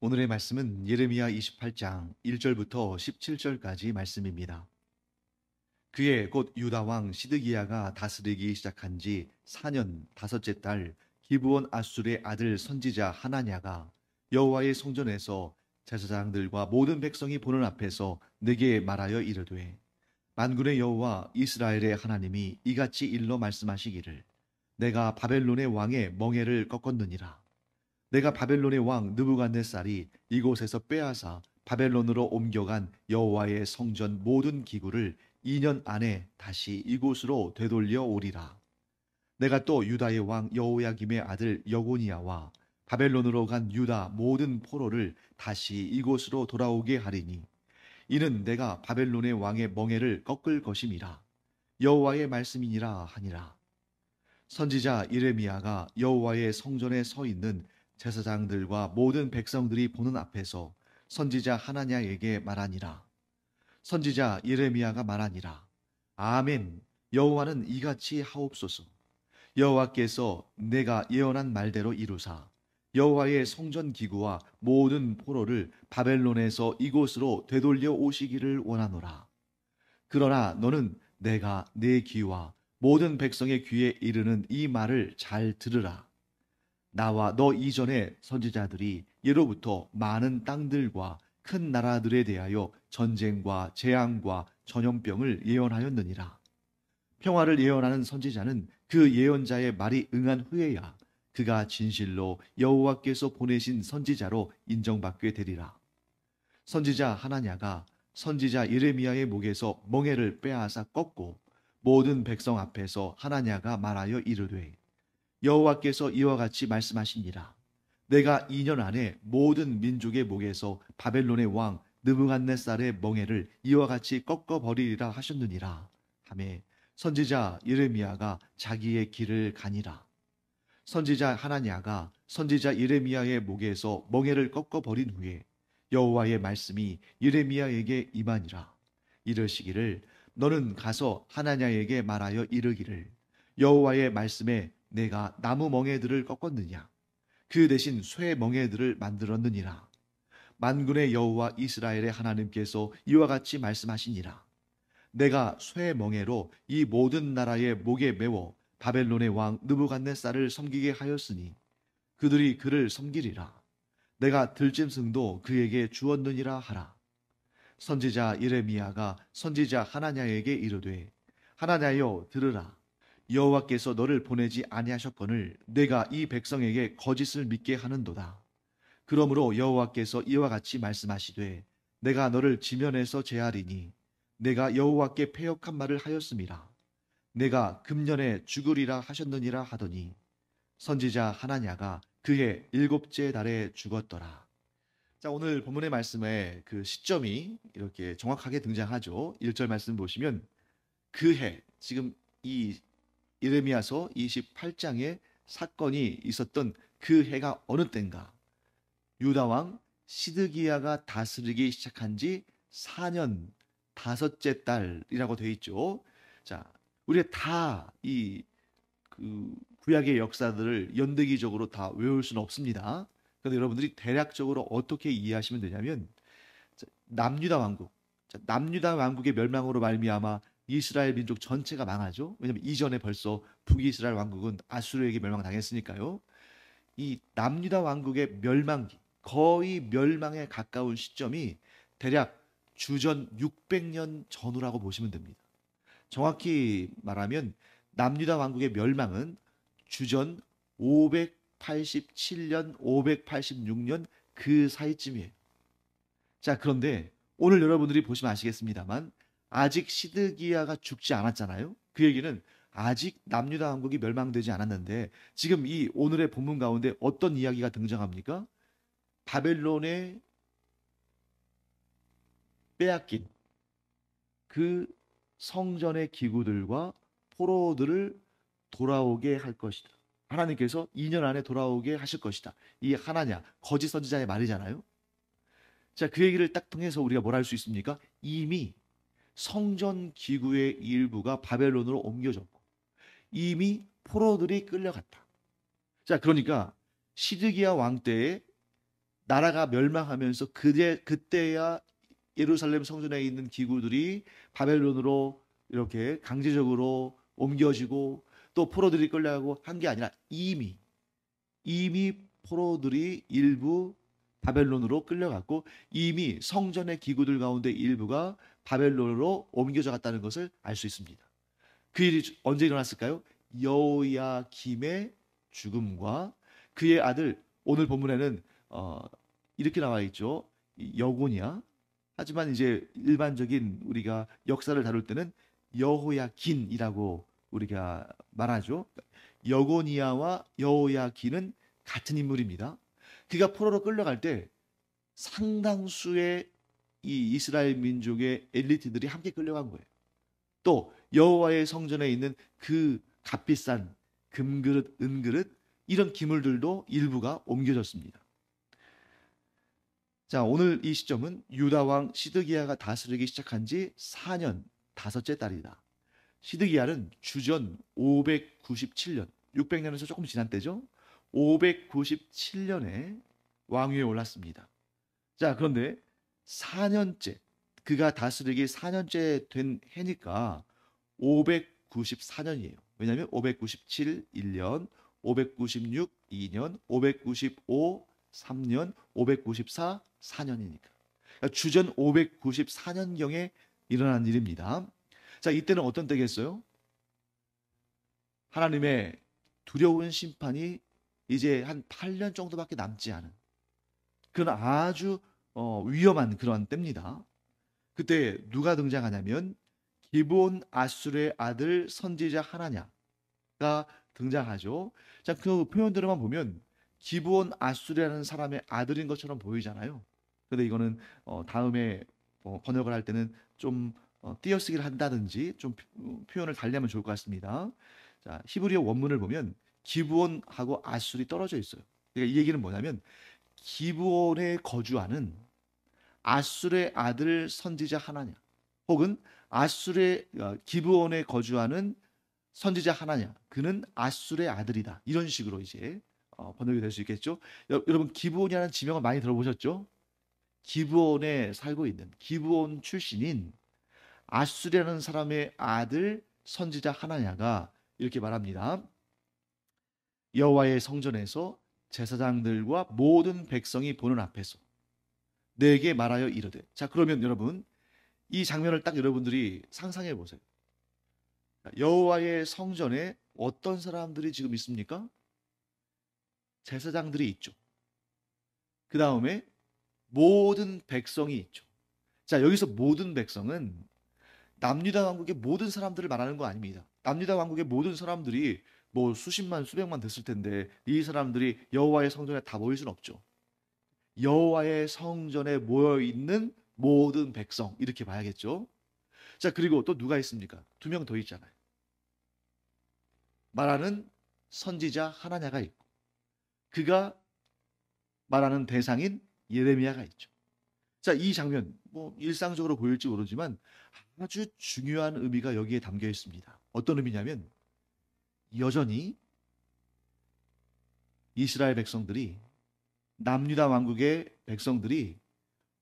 오늘의 말씀은 예레미야 28장 1절부터 17절까지 말씀입니다. 그해 곧 유다 왕 시드기야가 다스리기 시작한 지 4년 다섯째 달 기브온 아술의 아들 선지자 하나냐가 여호와의 성전에서 제사장들과 모든 백성이 보는 앞에서 내게 말하여 이르되 만군의 여호와 이스라엘의 하나님이 이같이 일러 말씀하시기를 내가 바벨론의 왕의 멍에를 꺾었느니라. 내가 바벨론의 왕 느부갓네살이 이곳에서 빼앗아 바벨론으로 옮겨간 여호와의 성전 모든 기구를 2년 안에 다시 이곳으로 되돌려 오리라. 내가 또 유다의 왕 여호야김의 아들 여고니야와 바벨론으로 간 유다 모든 포로를 다시 이곳으로 돌아오게 하리니 이는 내가 바벨론의 왕의 멍에를 꺾을 것임이라. 여호와의 말씀이니라 하니라. 선지자 이레미야가 여호와의 성전에 서 있는 제사장들과 모든 백성들이 보는 앞에서 선지자 하나냐에게 말하니라. 선지자 예레미야가 말하니라. 아멘. 여호와는 이같이 하옵소서. 여호와께서 내가 예언한 말대로 이루사 여호와의 성전 기구와 모든 포로를 바벨론에서 이곳으로 되돌려 오시기를 원하노라. 그러나 너는 내가 내 귀와 모든 백성의 귀에 이르는 이 말을 잘 들으라. 나와 너 이전의 선지자들이 예로부터 많은 땅들과 큰 나라들에 대하여 전쟁과 재앙과 전염병을 예언하였느니라. 평화를 예언하는 선지자는 그 예언자의 말이 응한 후에야 그가 진실로 여호와께서 보내신 선지자로 인정받게 되리라. 선지자 하나냐가 선지자 예레미야의 목에서 멍에를 빼앗아 꺾고 모든 백성 앞에서 하나냐가 말하여 이르되 여호와께서 이와 같이 말씀하시니라. 내가 2년 안에 모든 민족의 목에서 바벨론의 왕 느부갓네살의 멍에를 이와 같이 꺾어 버리리라 하셨느니라 하매 선지자 예레미야가 자기의 길을 가니라. 선지자 하나냐가 선지자 예레미야의 목에서 멍에를 꺾어 버린 후에 여호와의 말씀이 예레미야에게 임하니라. 이르시기를 너는 가서 하나냐에게 말하여 이르기를 여호와의 말씀에 내가 나무 멍에들을 꺾었느냐 그 대신 쇠 멍에들을 만들었느니라. 만군의 여호와 이스라엘의 하나님께서 이와 같이 말씀하시니라. 내가 쇠 멍에로 이 모든 나라의 목에 메워 바벨론의 왕 느부갓네살을 섬기게 하였으니 그들이 그를 섬기리라. 내가 들짐승도 그에게 주었느니라 하라. 선지자 예레미야가 선지자 하나냐에게 이르되 하나냐여 들으라. 여호와께서 너를 보내지 아니하셨거늘 내가 이 백성에게 거짓을 믿게 하는도다. 그러므로 여호와께서 이와 같이 말씀하시되 내가 너를 지면에서 제하리니 내가 여호와께 패역한 말을 하였음이라. 내가 금년에 죽으리라 하셨느니라 하더니 선지자 하나냐가 그해 7째 달에 죽었더라. 자, 오늘 본문의 말씀에 그 시점이 이렇게 정확하게 등장하죠. 1절 말씀 보시면 그해, 지금 이 예레미야서 28장에 사건이 있었던 그 해가 어느 때인가? 유다 왕 시드기야가 다스리기 시작한 지 4년 다섯째 달이라고 되어 있죠. 자, 우리가 다 이 구약의 역사들을 연대기적으로 다 외울 수는 없습니다. 그런데 여러분들이 대략적으로 어떻게 이해하시면 되냐면 남유다 왕국, 남유다 왕국의 멸망으로 말미암아 이스라엘 민족 전체가 망하죠. 왜냐하면 이전에 벌써 북이스라엘 왕국은 아수르에게 멸망당했으니까요. 이 남유다 왕국의 멸망기, 거의 멸망에 가까운 시점이 대략 주전 600년 전후라고 보시면 됩니다. 정확히 말하면 남유다 왕국의 멸망은 주전 587년, 586년 그 사이쯤이에요. 자, 그런데 오늘 여러분들이 보시면 아시겠습니다만 아직 시드기야가 죽지 않았잖아요. 그 얘기는 아직 남유다 왕국이 멸망되지 않았는데 지금 이 오늘의 본문 가운데 어떤 이야기가 등장합니까? 바벨론에 빼앗긴 그 성전의 기구들과 포로들을 돌아오게 할 것이다. 하나님께서 2년 안에 돌아오게 하실 것이다. 이 하나냐, 거짓 선지자의 말이잖아요. 자, 그 얘기를 딱 통해서 우리가 뭘 할 수 있습니까? 이미 성전 기구의 일부가 바벨론으로 옮겨졌고 이미 포로들이 끌려갔다. 자, 그러니까 시드기야 왕 때에 나라가 멸망하면서 그때야 예루살렘 성전에 있는 기구들이 바벨론으로 이렇게 강제적으로 옮겨지고 또 포로들이 끌려가고 한 게 아니라 이미 포로들이 일부 바벨론으로 끌려갔고 이미 성전의 기구들 가운데 일부가 바벨론으로 옮겨져 갔다는 것을 알 수 있습니다. 그 일이 언제 일어났을까요? 여호야김의 죽음과 그의 아들, 오늘 본문에는 이렇게 나와 있죠. 여고니야. 하지만 이제 일반적인 우리가 역사를 다룰 때는 여호야긴이라고 우리가 말하죠. 여고니아와 여호야긴은 같은 인물입니다. 그가 포로로 끌려갈 때 상당수의 이 이스라엘 민족의 엘리트들이 함께 끌려간 거예요. 또 여호와의 성전에 있는 그 값비싼 금그릇, 은그릇 이런 기물들도 일부가 옮겨졌습니다. 자, 오늘 이 시점은 유다 왕 시드기야가 다스리기 시작한 지 4년 다섯째 달이다. 시드기야는 주전 597년, 600년에서 조금 지난 때죠. 597년에 왕위에 올랐습니다. 자, 그런데 4년째, 그가 다스리기 4년째 된 해니까 594년이에요. 왜냐하면 597, 1년, 596, 2년, 595, 3년, 594, 4년이니까. 그러니까 주전 594년경에 일어난 일입니다. 자, 이때는 어떤 때겠어요? 하나님의 두려운 심판이 이제 한 8년 정도밖에 남지 않은 그런 아주 위험한 그런 때입니다. 그때 누가 등장하냐면 기브온 아술의 아들 선지자 하나냐가 등장하죠. 자, 그 표현들만 보면 기브온 아술이라는 사람의 아들인 것처럼 보이잖아요. 그런데 이거는 다음에 번역을 할 때는 좀 띄어쓰기를 한다든지 좀 표현을 달리하면 좋을 것 같습니다. 자, 히브리어 원문을 보면 기브온하고 아술이 떨어져 있어요. 그러니까 이 얘기는 뭐냐면 기브온에 거주하는 아술의 아들 선지자 하나냐, 혹은 아술의 기브온에 거주하는 선지자 하나냐, 그는 아술의 아들이다. 이런 식으로 이제 번역이 될 수 있겠죠. 여러분 기브온이라는 지명을 많이 들어보셨죠? 기브온에 살고 있는 기브온 출신인 아술이라는 사람의 아들 선지자 하나냐가 이렇게 말합니다. 여호와의 성전에서 제사장들과 모든 백성이 보는 앞에서 내게 말하여 이르되. 자, 그러면 여러분 이 장면을 딱 여러분들이 상상해 보세요. 여호와의 성전에 어떤 사람들이 지금 있습니까? 제사장들이 있죠. 그 다음에 모든 백성이 있죠. 자, 여기서 모든 백성은 남유다 왕국의 모든 사람들을 말하는 거 아닙니다. 남유다 왕국의 모든 사람들이 뭐 수십만 수백만 됐을 텐데 이 사람들이 여호와의 성전에 다 모일 수는 없죠. 여호와의 성전에 모여 있는 모든 백성, 이렇게 봐야겠죠. 자, 그리고 또 누가 있습니까? 두 명 더 있잖아요. 말하는 선지자 하나냐가 있고 그가 말하는 대상인 예레미야가 있죠. 자, 이 장면 뭐 일상적으로 보일지 모르지만 아주 중요한 의미가 여기에 담겨 있습니다. 어떤 의미냐면 여전히 이스라엘 백성들이, 남유다 왕국의 백성들이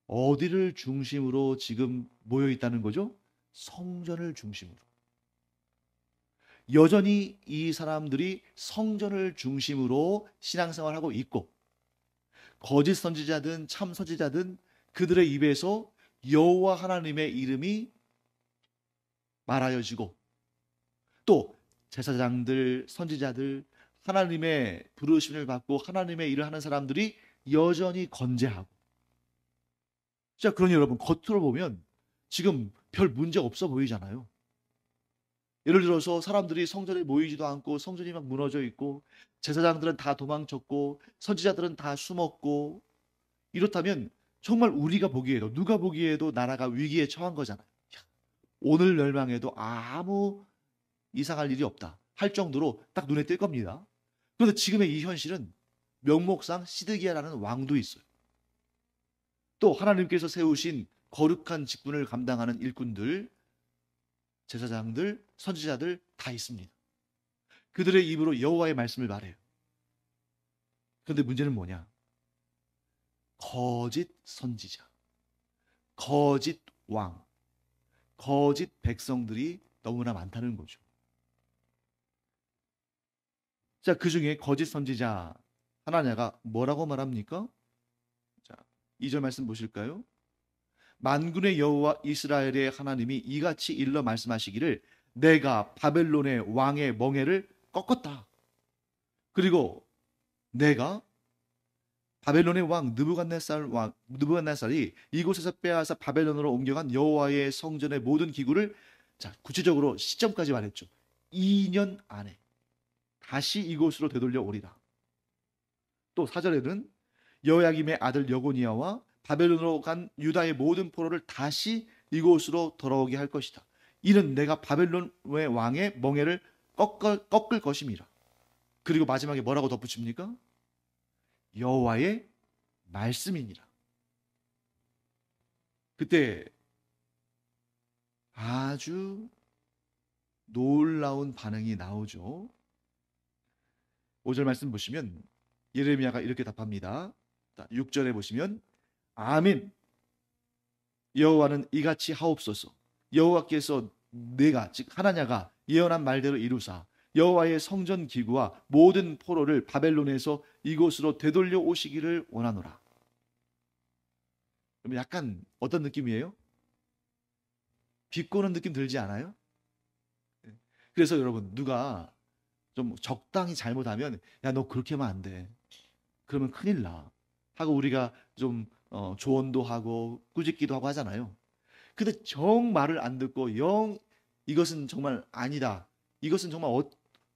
어디를 중심으로 지금 모여 있다는 거죠? 성전을 중심으로. 여전히 이 사람들이 성전을 중심으로 신앙생활하고 있고 거짓 선지자든 참 선지자든 그들의 입에서 여호와 하나님의 이름이 말하여지고 또 제사장들, 선지자들, 하나님의 부르심을 받고 하나님의 일을 하는 사람들이 여전히 건재하고. 자, 그러니 여러분 겉으로 보면 지금 별 문제 없어 보이잖아요. 예를 들어서 사람들이 성전에 모이지도 않고 성전이 막 무너져 있고 제사장들은 다 도망쳤고 선지자들은 다 숨었고, 이렇다면 정말 우리가 보기에도, 누가 보기에도 나라가 위기에 처한 거잖아요. 오늘 멸망해도 아무 이상할 일이 없다 할 정도로 딱 눈에 띌 겁니다. 그런데 지금의 이 현실은 명목상 시드기야라는 왕도 있어요. 또 하나님께서 세우신 거룩한 직분을 감당하는 일꾼들, 제사장들, 선지자들 다 있습니다. 그들의 입으로 여호와의 말씀을 말해요. 그런데 문제는 뭐냐? 거짓 선지자, 거짓 왕, 거짓 백성들이 너무나 많다는 거죠. 자, 그 중에 거짓 선지자 하나냐가 뭐라고 말합니까? 자, 2절 말씀 보실까요? 만군의 여호와 이스라엘의 하나님이 이같이 일러 말씀하시기를 내가 바벨론의 왕의 멍에를 꺾었다. 그리고 내가 바벨론의 왕 느부갓네살이 이곳에서 빼앗아 바벨론으로 옮겨간 여호와의 성전의 모든 기구를, 자, 구체적으로 시점까지 말했죠. 2년 안에 다시 이곳으로 되돌려 오리라. 또 4절에는 여호야김의 아들 여고니아와 바벨론으로 간 유다의 모든 포로를 다시 이곳으로 돌아오게 할 것이다. 이는 내가 바벨론의 왕의 멍에를 꺾을 것임이라. 그리고 마지막에 뭐라고 덧붙입니까? 여호와의 말씀이니라. 그때 아주 놀라운 반응이 나오죠. 5절 말씀 보시면 예레미야가 이렇게 답합니다. 6절에 보시면 아멘. 여호와는 이같이 하옵소서. 여호와께서 내가 즉 하나냐가 예언한 말대로 이루사 여호와의 성전 기구와 모든 포로를 바벨론에서 이곳으로 되돌려 오시기를 원하노라. 그럼 약간 어떤 느낌이에요? 비꼬는 느낌 들지 않아요? 그래서 여러분, 누가 좀 적당히 잘못하면 야, 너 그렇게 하면 안 돼. 그러면 큰일 나. 하고 우리가 좀 조언도 하고 꾸짖기도 하고 하잖아요. 근데 정 말을 안 듣고 영 이것은 정말 아니다. 이것은 정말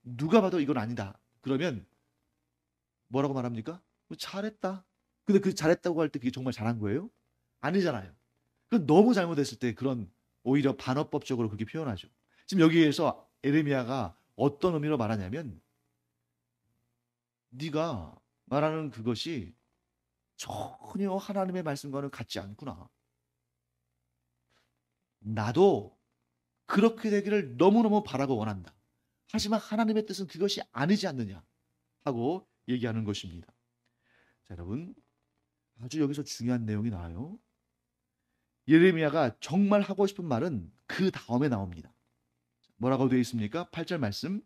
누가 봐도 이건 아니다. 그러면 뭐라고 말합니까? 잘했다. 근데 그 잘했다고 할 때 그게 정말 잘한 거예요? 아니잖아요. 그 너무 잘못했을 때 그런 오히려 반어법적으로 그렇게 표현하죠. 지금 여기에서 에레미야가 어떤 의미로 말하냐면 네가 말하는 그것이 전혀 하나님의 말씀과는 같지 않구나. 나도 그렇게 되기를 너무너무 바라고 원한다. 하지만 하나님의 뜻은 그것이 아니지 않느냐 하고 얘기하는 것입니다. 자, 여러분, 아주 여기서 중요한 내용이 나와요. 예레미야가 정말 하고 싶은 말은 그 다음에 나옵니다. 뭐라고 되어 있습니까? 8절 말씀.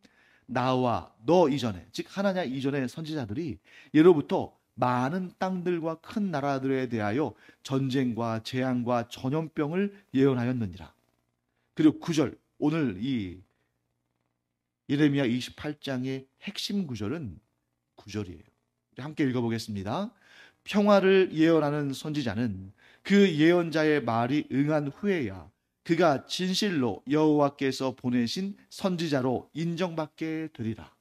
나와 너 이전에, 즉 하나냐 이전의 선지자들이 예로부터 많은 땅들과 큰 나라들에 대하여 전쟁과 재앙과 전염병을 예언하였느니라. 그리고 9절, 오늘 이 예레미야 28장의 핵심 구절은 9절이에요. 함께 읽어보겠습니다. 평화를 예언하는 선지자는 그 예언자의 말이 응한 후에야 그가 진실로 여호와께서 보내신 선지자로 인정받게 되리라.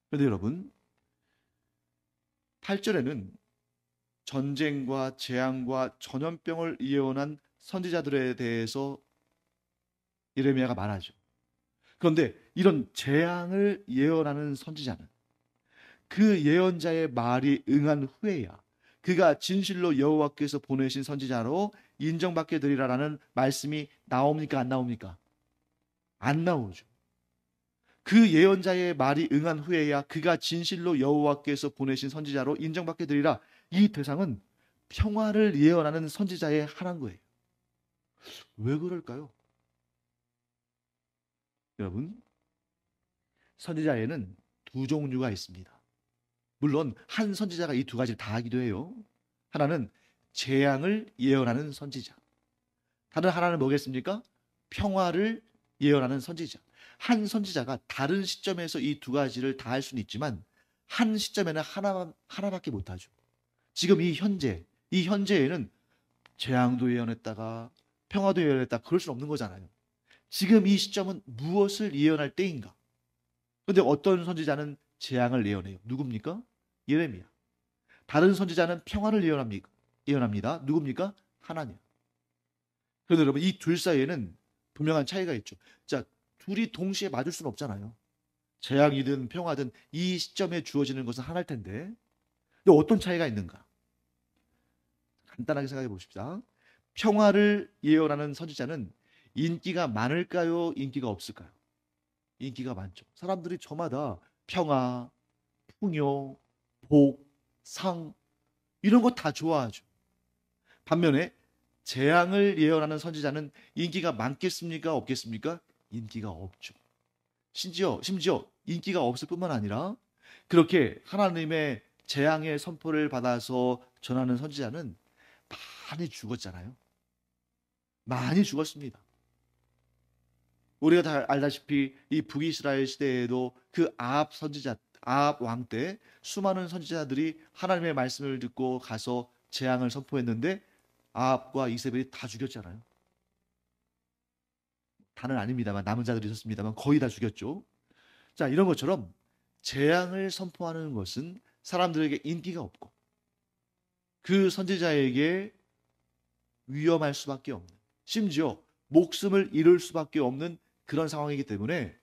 그런데 여러분, 8절에는 전쟁과 재앙과 전염병을 예언한 선지자들에 대해서 예레미야가 말하죠. 그런데 이런 재앙을 예언하는 선지자는 그 예언자의 말이 응한 후에야 그가 진실로 여호와께서 보내신 선지자로 인정받게 되리라라는 말씀이 나옵니까? 안 나옵니까? 안 나오죠. 그 예언자의 말이 응한 후에야 그가 진실로 여호와께서 보내신 선지자로 인정받게 되리라. 이 대상은 평화를 예언하는 선지자에 한한 거예요. 왜 그럴까요? 여러분, 선지자에는 두 종류가 있습니다. 물론 한 선지자가 이 두 가지를 다 하기도 해요. 하나는 재앙을 예언하는 선지자. 다른 하나는 뭐겠습니까? 평화를 예언하는 선지자. 한 선지자가 다른 시점에서 이 두 가지를 다 할 수는 있지만 한 시점에는 하나밖에 못하죠. 지금 이 현재에는 재앙도 예언했다가 평화도 예언했다, 그럴 수는 없는 거잖아요. 지금 이 시점은 무엇을 예언할 때인가? 그런데 어떤 선지자는 재앙을 예언해요. 누굽니까? 예레미야. 다른 선지자는 평화를 예언합니다. 누굽니까? 하나님. 그런데 여러분, 이 둘 사이에는 분명한 차이가 있죠. 자, 둘이 동시에 맞을 수는 없잖아요. 재앙이든 평화든 이 시점에 주어지는 것은 하나일 텐데. 근데 어떤 차이가 있는가? 간단하게 생각해 보십시다. 평화를 예언하는 선지자는 인기가 많을까요? 인기가 없을까요? 인기가 많죠. 사람들이 저마다 평화, 풍요, 복, 상 이런 거 다 좋아하죠. 반면에 재앙을 예언하는 선지자는 인기가 많겠습니까? 없겠습니까? 인기가 없죠. 심지어 인기가 없을 뿐만 아니라 그렇게 하나님의 재앙의 선포를 받아서 전하는 선지자는 많이 죽었잖아요. 많이 죽었습니다. 우리가 다 알다시피 이 북이스라엘 시대에도 그 아합 왕 때 수많은 선지자들이 하나님의 말씀을 듣고 가서 재앙을 선포했는데 아합과 이세벨이 다 죽였잖아요. 다는 아닙니다만 남은 자들이 있었습니다만 거의 다 죽였죠. 자, 이런 것처럼 재앙을 선포하는 것은 사람들에게 인기가 없고 그 선지자에게 위험할 수밖에 없는, 심지어 목숨을 잃을 수밖에 없는 그런 상황이기 때문에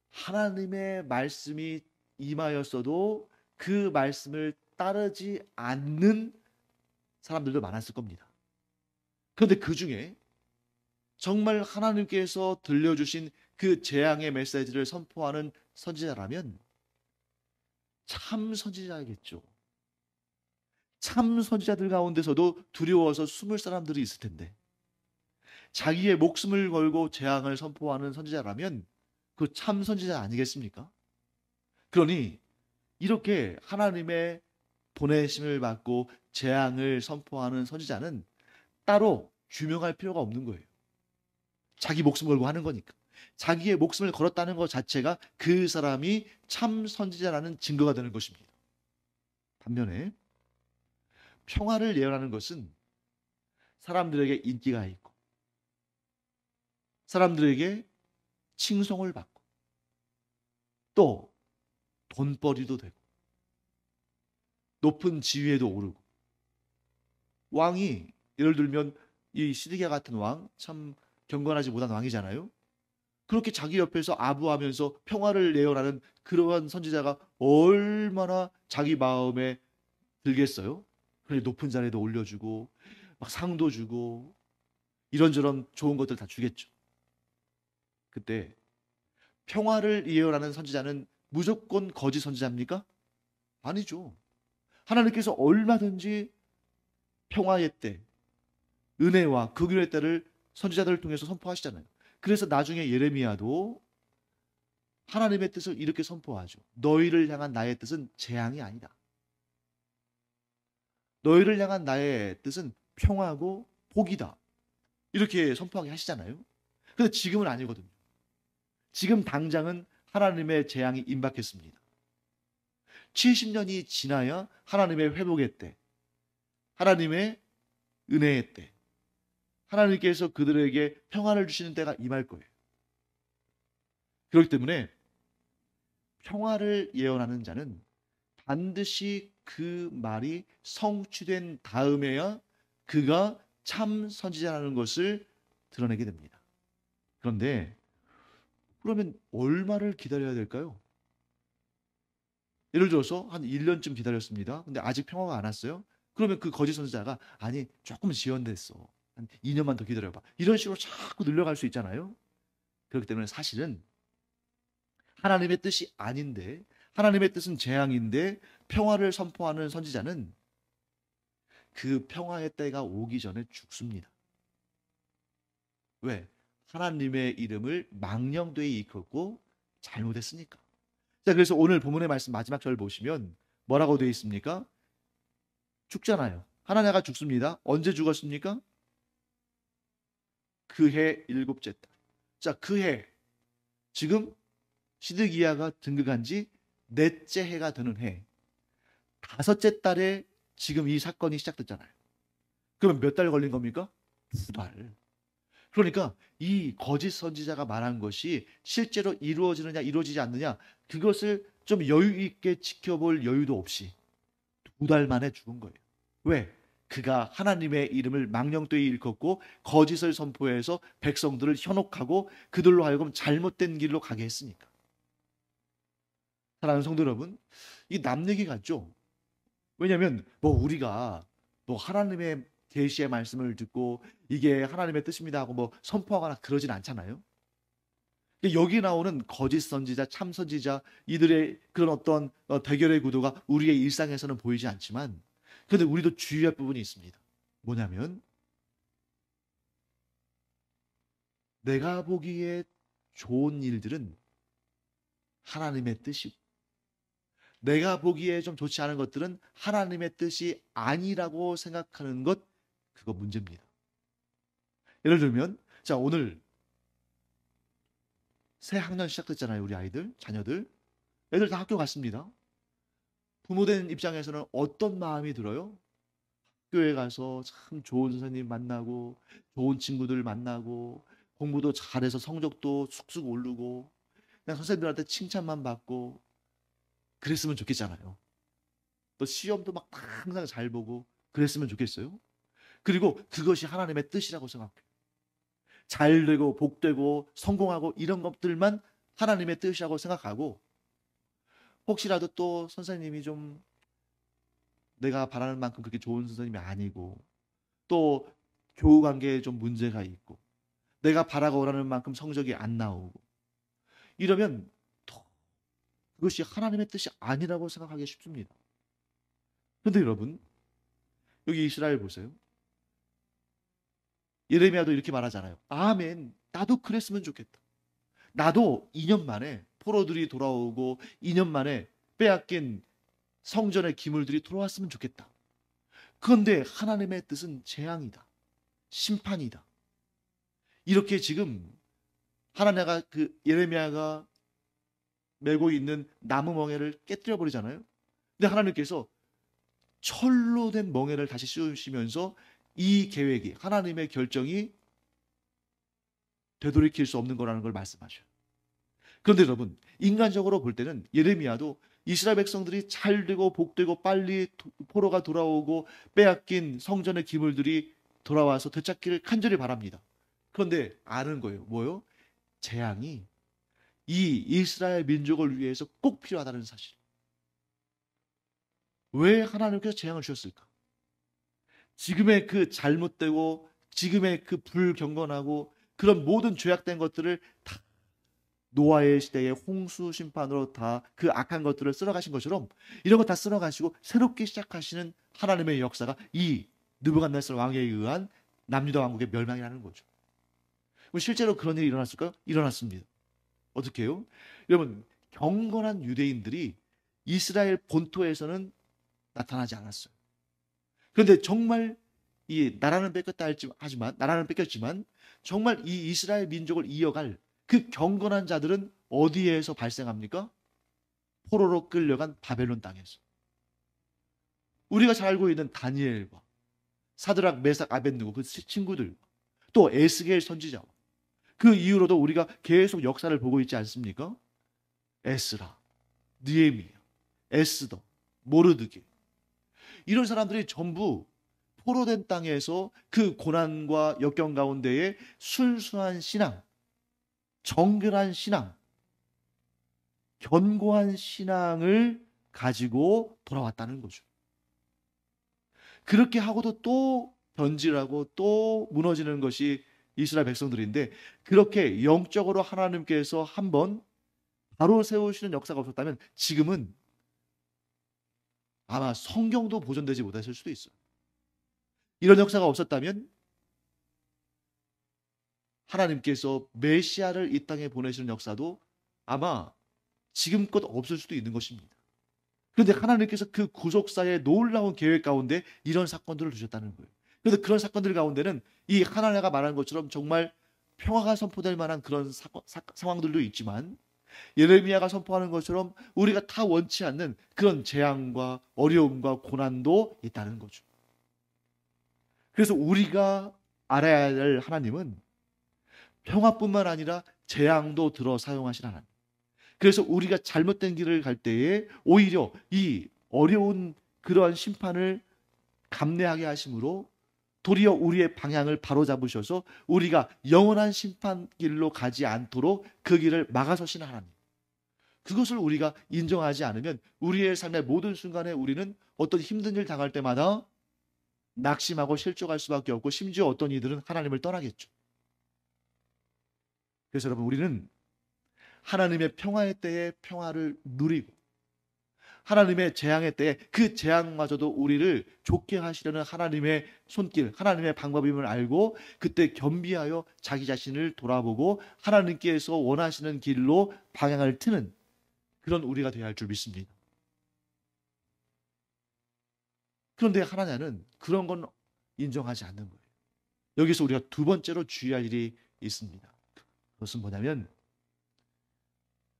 하나님의 말씀이 임하였어도 그 말씀을 따르지 않는 사람들도 많았을 겁니다. 그런데 그 중에 정말 하나님께서 들려주신 그 재앙의 메시지를 선포하는 선지자라면 참 선지자겠죠. 참 선지자들 가운데서도 두려워서 숨을 사람들이 있을 텐데 자기의 목숨을 걸고 재앙을 선포하는 선지자라면 그 참 선지자 아니겠습니까? 그러니 이렇게 하나님의 보내심을 받고 재앙을 선포하는 선지자는 따로 규명할 필요가 없는 거예요. 자기 목숨 걸고 하는 거니까. 자기의 목숨을 걸었다는 것 자체가 그 사람이 참 선지자라는 증거가 되는 것입니다. 반면에 평화를 예언하는 것은 사람들에게 인기가 있고 사람들에게 칭송을 받고 또 돈벌이도 되고 높은 지위에도 오르고 왕이 예를 들면 이 시드기야 같은 왕 참 경건하지 못한 왕이잖아요. 그렇게 자기 옆에서 아부하면서 평화를 예언하는 그러한 선지자가 얼마나 자기 마음에 들겠어요? 그래 높은 자리에도 올려주고 막 상도 주고 이런저런 좋은 것들 다 주겠죠. 그때 평화를 예언하는 선지자는 무조건 거짓 선지자입니까? 아니죠. 하나님께서 얼마든지 평화의 때, 은혜와 극률의 때를 선지자들을 통해서 선포하시잖아요. 그래서 나중에 예레미야도 하나님의 뜻을 이렇게 선포하죠. 너희를 향한 나의 뜻은 재앙이 아니다. 너희를 향한 나의 뜻은 평화고 복이다. 이렇게 선포하게 하시잖아요. 근데 지금은 아니거든요. 지금 당장은 하나님의 재앙이 임박했습니다. 70년이 지나야 하나님의 회복의 때, 하나님의 은혜의 때, 하나님께서 그들에게 평화를 주시는 때가 임할 거예요. 그렇기 때문에 평화를 예언하는 자는 반드시 그 말이 성취된 다음에야 그가 참 선지자라는 것을 드러내게 됩니다. 그런데 그러면 얼마를 기다려야 될까요? 예를 들어서 한 1년쯤 기다렸습니다. 근데 아직 평화가 안 왔어요. 그러면 그 거짓 선지자가 아니 조금 지연됐어. 한 2년만 더 기다려봐. 이런 식으로 자꾸 늘려갈 수 있잖아요. 그렇기 때문에 사실은 하나님의 뜻이 아닌데 하나님의 뜻은 재앙인데 평화를 선포하는 선지자는 그 평화의 때가 오기 전에 죽습니다. 왜? 하나님의 이름을 망령되이 일컫고 잘못했으니까. 자, 그래서 오늘 본문의 말씀 마지막 절 보시면 뭐라고 되어 있습니까? 죽잖아요. 하나냐가 죽습니다. 언제 죽었습니까? 그 해 일곱째 달. 자, 그 해 지금 시드기야가 등극한 지 넷째 해가 되는 해. 다섯째 달에 지금 이 사건이 시작됐잖아요. 그러면 몇 달 걸린 겁니까? 2달. 그러니까 이 거짓 선지자가 말한 것이 실제로 이루어지느냐 이루어지지 않느냐 그것을 좀 여유 있게 지켜볼 여유도 없이 2달 만에 죽은 거예요. 왜? 그가 하나님의 이름을 망령되이 일컫고 거짓을 선포해서 백성들을 현혹하고 그들로 하여금 잘못된 길로 가게 했으니까. 사랑하는 성도 여러분, 이 남 얘기 같죠? 왜냐하면 우리가 하나님의 계시의 말씀을 듣고 이게 하나님의 뜻입니다 하고 선포하거나 그러진 않잖아요. 여기 나오는 거짓 선지자, 참 선지자 이들의 그런 어떤 대결의 구도가 우리의 일상에서는 보이지 않지만 그런데 우리도 주의할 부분이 있습니다. 뭐냐면 내가 보기에 좋은 일들은 하나님의 뜻이고 내가 보기에 좀 좋지 않은 것들은 하나님의 뜻이 아니라고 생각하는 것, 그거 문제입니다. 예를 들면 자, 오늘 새 학년 시작됐잖아요. 우리 아이들, 자녀들. 애들 다 학교 갔습니다. 부모된 입장에서는 어떤 마음이 들어요? 학교에 가서 참 좋은 선생님 만나고 좋은 친구들 만나고 공부도 잘해서 성적도 쑥쑥 오르고 그냥 선생님들한테 칭찬만 받고 그랬으면 좋겠잖아요. 또 시험도 막 항상 잘 보고 그랬으면 좋겠어요. 그리고 그것이 하나님의 뜻이라고 생각해요. 잘 되고 복되고 성공하고 이런 것들만 하나님의 뜻이라고 생각하고 혹시라도 또 선생님이 좀 내가 바라는 만큼 그렇게 좋은 선생님이 아니고 또 교우 관계에 좀 문제가 있고 내가 바라고 원하는 만큼 성적이 안 나오고 이러면 또 그것이 하나님의 뜻이 아니라고 생각하기 쉽습니다. 그런데 여러분 여기 이스라엘 보세요. 예레미야도 이렇게 말하잖아요. 아멘. 나도 그랬으면 좋겠다. 나도 2년 만에 포로들이 돌아오고 2년 만에 빼앗긴 성전의 기물들이 돌아왔으면 좋겠다. 그런데 하나님의 뜻은 재앙이다. 심판이다. 이렇게 지금 하나님가 그 예레미야가 메고 있는 나무 멍에를 깨뜨려 버리잖아요. 근데 하나님께서 철로 된 멍에를 다시 씌우시면서 이 계획이 하나님의 결정이 되돌이킬 수 없는 거라는 걸 말씀하셔요. 그런데 여러분 인간적으로 볼 때는 예레미야도 이스라엘 백성들이 잘 되고 복되고 빨리 포로가 돌아오고 빼앗긴 성전의 기물들이 돌아와서 되찾기를 간절히 바랍니다. 그런데 아는 거예요. 뭐요? 재앙이 이 이스라엘 민족을 위해서 꼭 필요하다는 사실. 왜 하나님께서 재앙을 주셨을까? 지금의 그 잘못되고 지금의 그 불경건하고 그런 모든 죄악된 것들을 다 노아의 시대의 홍수 심판으로 다 그 악한 것들을 쓸어가신 것처럼 이런 거 다 쓸어가시고 새롭게 시작하시는 하나님의 역사가 이 느부갓네살 왕에 의한 남유다 왕국의 멸망이라는 거죠. 실제로 그런 일이 일어났을까요? 일어났습니다. 어떻게 해요? 여러분 경건한 유대인들이 이스라엘 본토에서는 나타나지 않았어요. 그런데 정말 이 나라는 뺏겼다 하지만 나라는 뺏겼지만 정말 이 이스라엘 민족을 이어갈 그 경건한 자들은 어디에서 발생합니까? 포로로 끌려간 바벨론 땅에서. 우리가 잘 알고 있는 다니엘과 사드락, 메삭, 아벳느고 그 친구들, 또 에스겔 선지자와 그 이후로도 우리가 계속 역사를 보고 있지 않습니까? 에스라, 느헤미야, 에스더, 모르드게 이런 사람들이 전부 포로된 땅에서 그 고난과 역경 가운데에 순수한 신앙, 정결한 신앙, 견고한 신앙을 가지고 돌아왔다는 거죠. 그렇게 하고도 또 변질하고 또 무너지는 것이 이스라엘 백성들인데 그렇게 영적으로 하나님께서 한번 바로 세우시는 역사가 없었다면 지금은 아마 성경도 보존되지 못했을 수도 있어요. 이런 역사가 없었다면 하나님께서 메시아를 이 땅에 보내시는 역사도 아마 지금껏 없을 수도 있는 것입니다. 그런데 하나님께서 그 구속사의 놀라운 계획 가운데 이런 사건들을 두셨다는 거예요. 그래서 그런 사건들 가운데는 이 하나님가 말한 것처럼 정말 평화가 선포될 만한 그런 상황들도 있지만 예레미야가 선포하는 것처럼 우리가 다 원치 않는 그런 재앙과 어려움과 고난도 있다는 거죠. 그래서 우리가 알아야 할 하나님은 평화뿐만 아니라 재앙도 들어 사용하신 하나님. 그래서 우리가 잘못된 길을 갈 때에 오히려 이 어려운 그러한 심판을 감내하게 하심으로 도리어 우리의 방향을 바로잡으셔서 우리가 영원한 심판길로 가지 않도록 그 길을 막아서신 하나님. 그것을 우리가 인정하지 않으면 우리의 삶의 모든 순간에 우리는 어떤 힘든 일 당할 때마다 낙심하고 실족할 수밖에 없고 심지어 어떤 이들은 하나님을 떠나겠죠. 그래서 여러분 우리는 하나님의 평화의 때에 평화를 누리고 하나님의 재앙의 때에 그 재앙마저도 우리를 좋게 하시려는 하나님의 손길, 하나님의 방법임을 알고 그때 겸비하여 자기 자신을 돌아보고 하나님께서 원하시는 길로 방향을 트는 그런 우리가 되어야 할 줄 믿습니다. 그런데 하나님은 그런 건 인정하지 않는 거예요. 여기서 우리가 두 번째로 주의할 일이 있습니다. 그것은 뭐냐면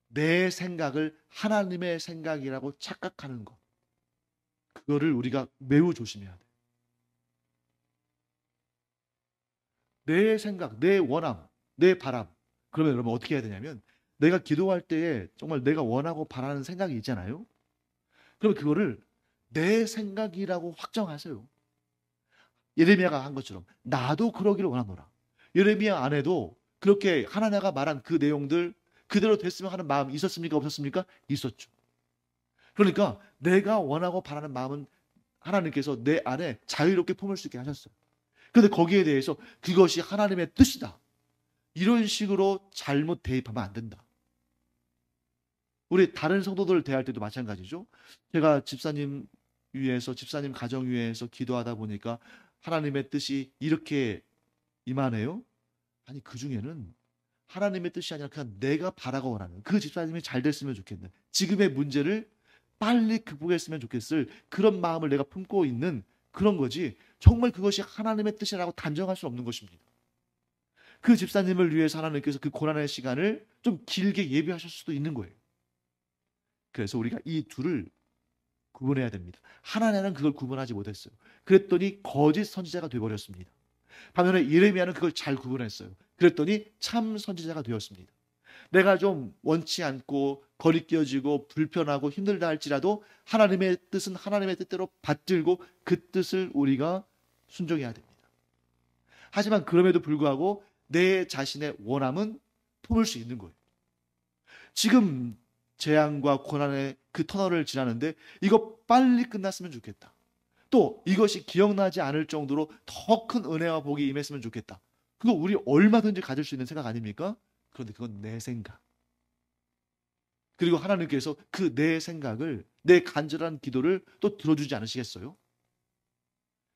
내 생각을 하나님의 생각이라고 착각하는 것. 그거를 우리가 매우 조심해야 돼. 내 생각, 내 원함, 내 바람. 그러면 여러분 어떻게 해야 되냐면 내가 기도할 때에 정말 내가 원하고 바라는 생각이 있잖아요. 그럼 그거를 내 생각이라고 확정하세요. 예레미야가 한 것처럼 나도 그러기를 원하노라. 예레미야 안에도 그렇게 하나님가 말한 그 내용들 그대로 됐으면 하는 마음이 있었습니까? 없었습니까? 있었죠. 그러니까 내가 원하고 바라는 마음은 하나님께서 내 안에 자유롭게 품을 수 있게 하셨어요. 그런데 거기에 대해서 그것이 하나님의 뜻이다. 이런 식으로 잘못 대입하면 안 된다. 우리 다른 성도들 대할 때도 마찬가지죠. 제가 집사님 위해서, 집사님 가정 위해서 기도하다 보니까 하나님의 뜻이 이렇게 임하네요. 아니, 그 중에는 하나님의 뜻이 아니라 그냥 내가 바라고 원하는 그 집사님이 잘 됐으면 좋겠는, 지금의 문제를 빨리 극복했으면 좋겠을 그런 마음을 내가 품고 있는 그런 거지, 정말 그것이 하나님의 뜻이라고 단정할 수 없는 것입니다. 그 집사님을 위해서 하나님께서 그 고난의 시간을 좀 길게 예비하실 수도 있는 거예요. 그래서 우리가 이 둘을 구분해야 됩니다. 하나님은 그걸 구분하지 못했어요. 그랬더니 거짓 선지자가 되어버렸습니다. 반면에 예레미야는 그걸 잘 구분했어요. 그랬더니 참 선지자가 되었습니다. 내가 좀 원치 않고 거리끼어지고 불편하고 힘들다 할지라도 하나님의 뜻은 하나님의 뜻대로 받들고 그 뜻을 우리가 순종해야 됩니다. 하지만 그럼에도 불구하고 내 자신의 원함은 품을 수 있는 거예요. 지금 재앙과 고난의 그 터널을 지나는데 이거 빨리 끝났으면 좋겠다. 또 이것이 기억나지 않을 정도로 더 큰 은혜와 복이 임했으면 좋겠다. 그거 우리 얼마든지 가질 수 있는 생각 아닙니까? 그런데 그건 내 생각. 그리고 하나님께서 그 내 생각을, 내 간절한 기도를 또 들어주지 않으시겠어요?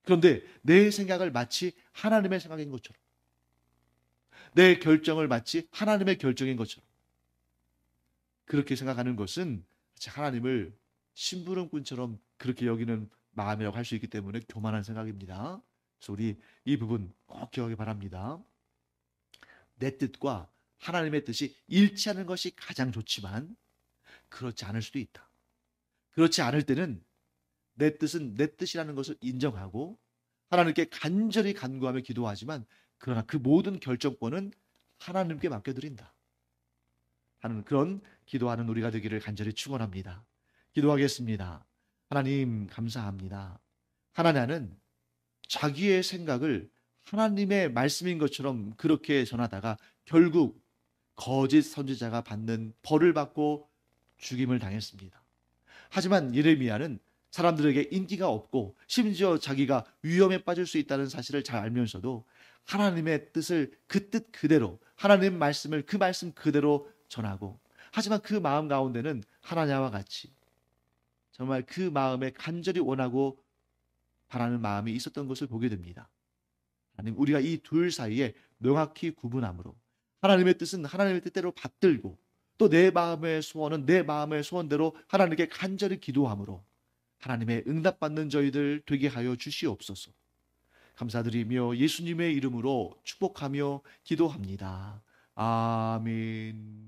그런데 내 생각을 마치 하나님의 생각인 것처럼, 내 결정을 마치 하나님의 결정인 것처럼 그렇게 생각하는 것은 하나님을 심부름꾼처럼 그렇게 여기는 마음이라고 할 수 있기 때문에 교만한 생각입니다. 그래서 우리 이 부분 꼭 기억하기 바랍니다. 내 뜻과 하나님의 뜻이 일치하는 것이 가장 좋지만 그렇지 않을 수도 있다. 그렇지 않을 때는 내 뜻은 내 뜻이라는 것을 인정하고 하나님께 간절히 간구하며 기도하지만 그러나 그 모든 결정권은 하나님께 맡겨드린다 하는 그런 기도하는 우리가 되기를 간절히 축원합니다. 기도하겠습니다. 하나님 감사합니다. 하나님은 자기의 생각을 하나님의 말씀인 것처럼 그렇게 전하다가 결국 거짓 선지자가 받는 벌을 받고 죽임을 당했습니다. 하지만 예레미야는 사람들에게 인기가 없고 심지어 자기가 위험에 빠질 수 있다는 사실을 잘 알면서도 하나님의 뜻을 그 뜻 그대로, 하나님의 말씀을 그 말씀 그대로 전하고, 하지만 그 마음 가운데는 하나냐와 같이 정말 그 마음에 간절히 원하고 바라는 마음이 있었던 것을 보게 됩니다. 하나님, 우리가 이 둘 사이에 명확히 구분함으로 하나님의 뜻은 하나님의 뜻대로 받들고 또 내 마음의 소원은 내 마음의 소원대로 하나님께 간절히 기도함으로 하나님의 응답받는 저희들 되게 하여 주시옵소서. 감사드리며 예수님의 이름으로 축복하며 기도합니다. 아멘.